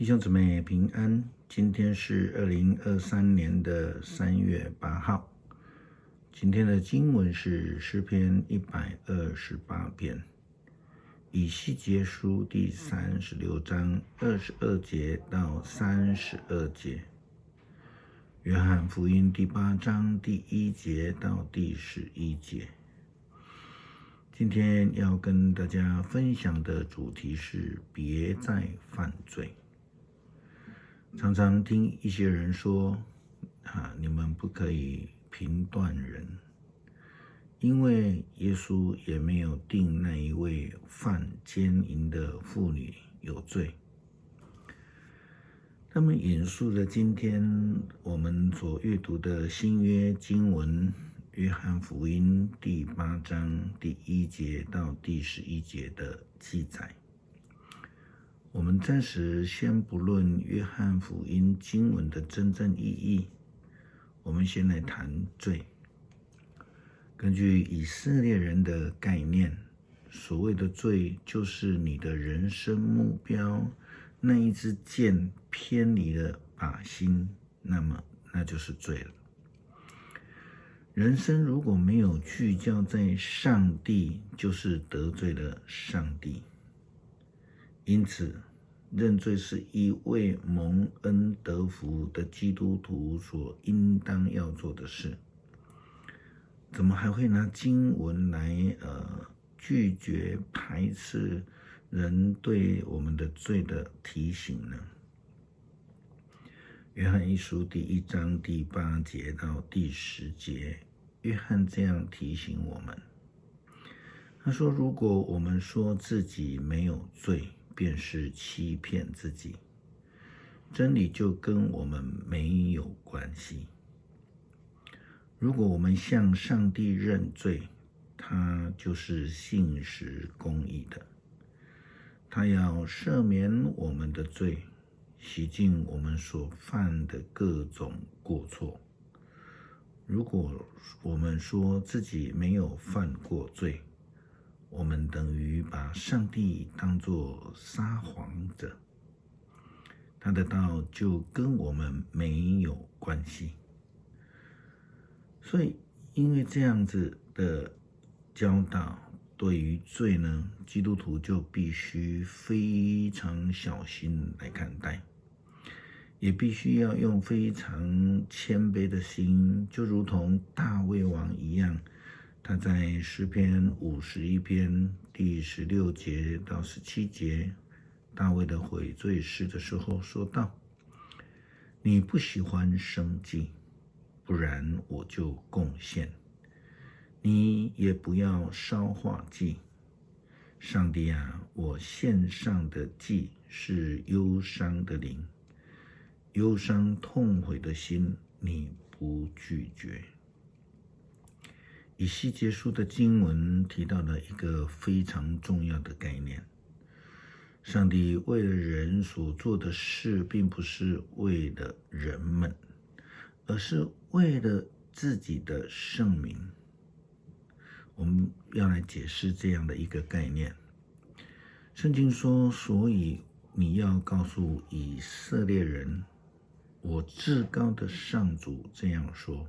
弟兄姊妹平安，今天是2023年的3月8号。今天的经文是诗篇128篇，以西结书第36章22节到32节，约翰福音第8章第1节到第11节。今天要跟大家分享的主题是别再犯罪。常常听一些人说你们不可以评断人，因为耶稣也没有定那一位犯奸淫的妇女有罪。他们引述了今天我们所阅读的新约经文约翰福音第8章第1节到第11节的记载。我们暂时先不论约翰福音经文的真正意义，我们先来谈罪。根据以色列人的概念，所谓的罪就是你的人生目标那一支箭偏离了靶心，那就是罪了。人生如果没有聚焦在上帝，就是得罪了上帝。因此，认罪是一位蒙恩得福的基督徒所应当要做的事。怎么还会拿经文来拒绝排斥人对我们的罪的提醒呢？约翰一书第1章第8节到第10节，约翰这样提醒我们。他说，如果我们说自己没有罪，便是欺骗自己，真理就跟我们没有关系。如果我们向上帝认罪，他就是信实公义的，他要赦免我们的罪，洗净我们所犯的各种过错。如果我们说自己没有犯过罪，我们等于把上帝当作撒谎者，他的道就跟我们没有关系。所以因为这样子的教导，对于罪呢，基督徒就必须非常小心来看待，也必须要用非常谦卑的心，就如同大卫王一样。他在诗篇51篇第16节到17节，大卫的悔罪诗的时候说道：你不喜欢生祭，不然我就贡献；你也不要烧化祭。上帝啊，我献上的祭是忧伤的灵，忧伤痛悔的心，你不拒绝。以西结书的经文提到了一个非常重要的概念，上帝为了人所做的事，并不是为了人们，而是为了自己的圣名。我们要来解释这样的一个概念。圣经说，所以你要告诉以色列人，我至高的上主这样说，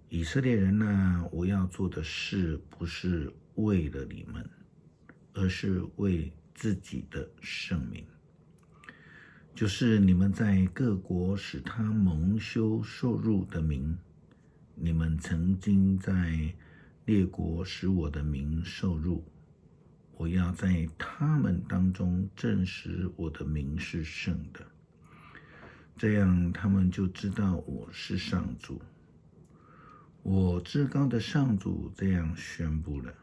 以色列人啊，我要做的事不是为了你们，而是为自己的圣名，就是你们在各国使他蒙羞受辱的名。你们曾经在列国使我的名受辱，我要在他们当中证实我的名是圣的，这样他们就知道我是上主。我至高的上主这样宣布了，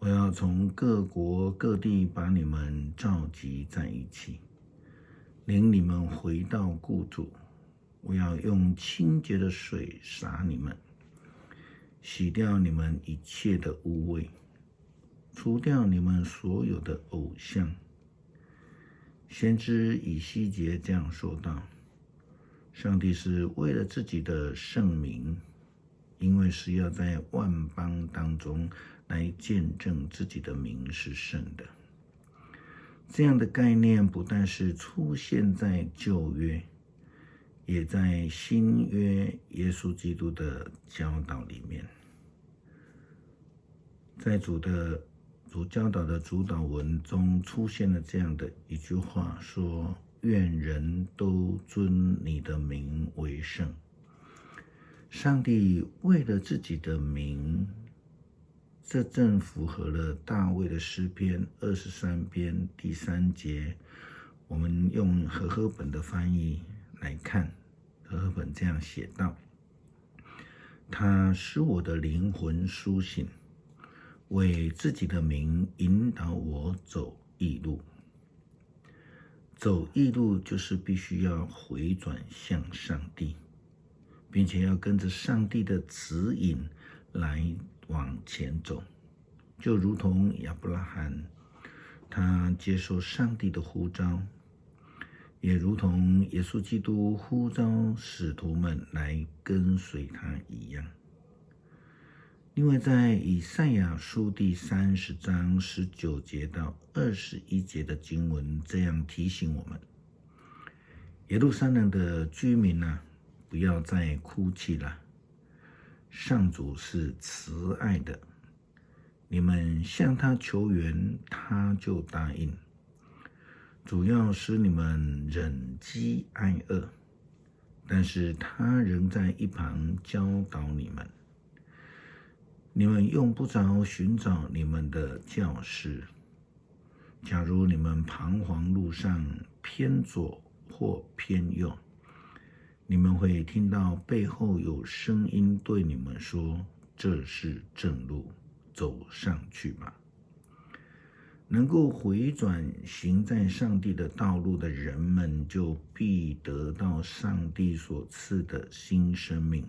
我要从各国各地把你们召集在一起，领你们回到故土。我要用清洁的水洒你们，洗掉你们一切的污秽，除掉你们所有的偶像。先知以西结这样说道，上帝是为了自己的圣名，因为是要在万邦当中来见证自己的名是圣的。这样的概念不但是出现在旧约，也在新约耶稣基督的教导里面。在主教导的主导文中出现了这样的一句话，说：愿人都尊你的名为圣。上帝为了自己的名，这正符合了大卫的诗篇23篇第3节。我们用和合本的翻译来看，和合本这样写道：他使我的灵魂苏醒，为自己的名引导我走义路。走义路就是必须要回转向上帝，并且要跟着上帝的指引来往前走，就如同亚伯拉罕，他接受上帝的呼召，也如同耶稣基督呼召使徒们来跟随他一样。另外，在以赛亚书第30章19节到21节的经文这样提醒我们：耶路撒冷的居民啊，不要再哭泣了。上主是慈爱的，你们向他求援，他就答应。主要使你们忍饥挨饿，但是他仍在一旁教导你们。你们用不着寻找你们的教师。假如你们彷徨路上偏左或偏右，你们会听到背后有声音对你们说：这是正路，走上去吧。能够回转行在上帝的道路的人们，就必得到上帝所赐的新生命，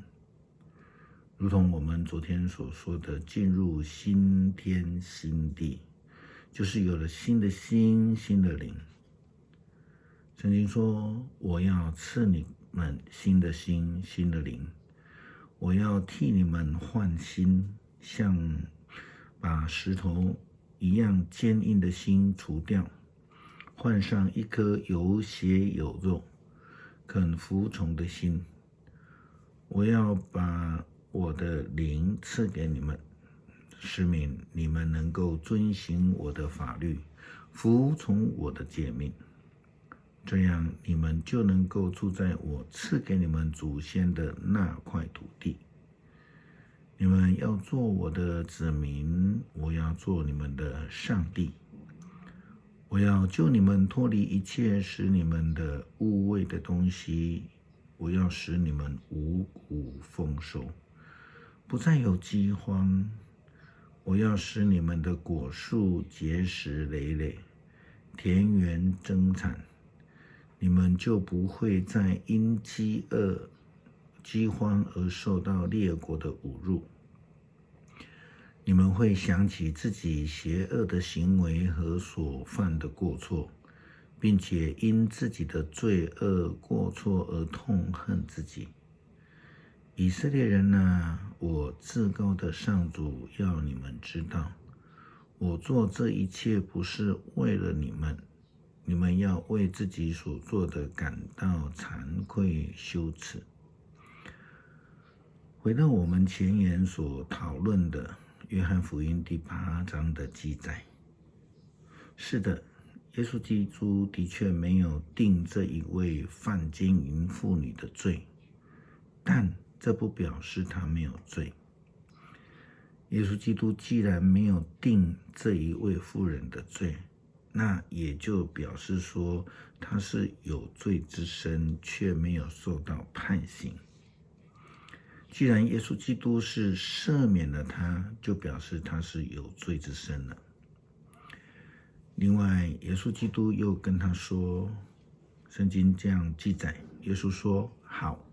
如同我们昨天所说的，进入新天新地，就是有了新的心、新的灵。圣经说：我要赐你们新的心、新的灵，我要替你们换心，像把石头一样坚硬的心除掉，换上一颗有血有肉、肯服从的心。我要把我的灵赐给你们，使你们能够遵行我的法律，服从我的诫命，这样你们就能够住在我赐给你们祖先的那块土地。你们要做我的子民，我要做你们的上帝。我要救你们脱离一切使你们的污秽的东西，我要使你们五谷丰收，不再有饥荒。我要使你们的果树结实累累，田园增产，你们就不会再因饥荒而受到列国的侮辱。你们会想起自己邪恶的行为和所犯的过错，并且因自己的罪恶过错而痛恨自己。以色列人啊，我至高的上主要你们知道，我做这一切不是为了你们，你们要为自己所做的感到惭愧羞耻。回到我们前言所讨论的约翰福音第8章的记载，是的，耶稣基督的确没有定这一位犯奸淫妇女的罪，但这不表示他没有罪。耶稣基督既然没有定这一位妇人的罪，那也就表示说他是有罪之身，却没有受到判刑。既然耶稣基督是赦免了他，就表示他是有罪之身了。另外，耶稣基督又跟他说，圣经这样记载，耶稣说：好，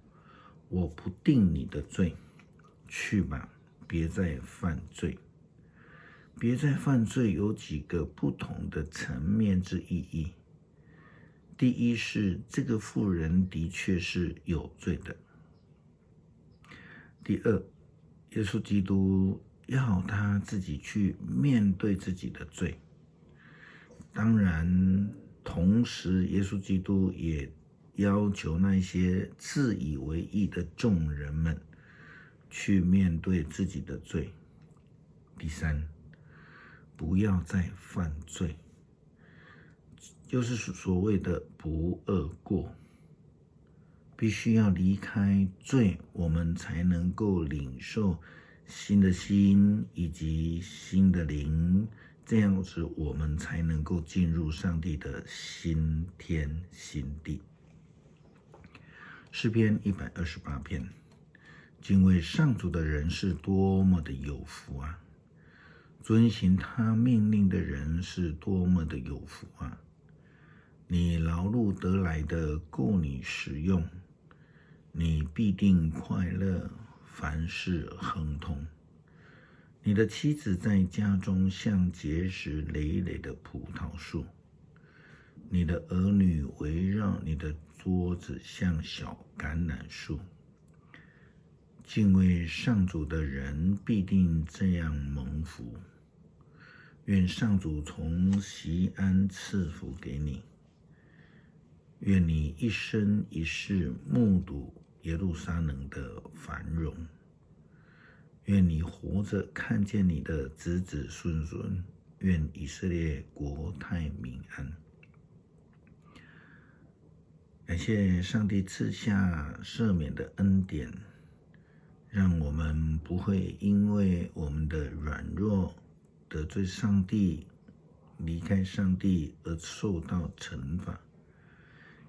我不定你的罪，去吧，别再犯罪。别再犯罪有几个不同的层面之意义。第一是这个妇人的确是有罪的。第二，耶稣基督要他自己去面对自己的罪。当然，同时耶稣基督也要求那些自以为义的众人们去面对自己的罪。第三，不要再犯罪，就是所谓的不贰过。必须要离开罪，我们才能够领受新的心以及新的灵，这样子我们才能够进入上帝的新天新地。诗篇128篇，敬畏上主的人是多么的有福啊！遵行他命令的人是多么的有福啊！你劳碌得来的够你使用，你必定快乐，凡事亨通。你的妻子在家中像结实累累的葡萄树，你的儿女围绕你的桌子像小橄榄树。敬畏上主的人必定这样蒙福。愿上主从锡安赐福给你，愿你一生一世目睹耶路撒冷的繁荣，愿你活着看见你的子子孙孙，愿以色列国泰民安。感谢上帝赐下赦免的恩典，让我们不会因为我们的软弱得罪上帝，离开上帝而受到惩罚，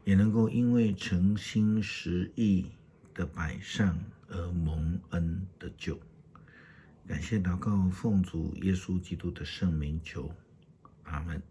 也能够因为诚心实意的摆上而蒙恩的救。感谢祷告，奉主耶稣基督的圣名求，阿们。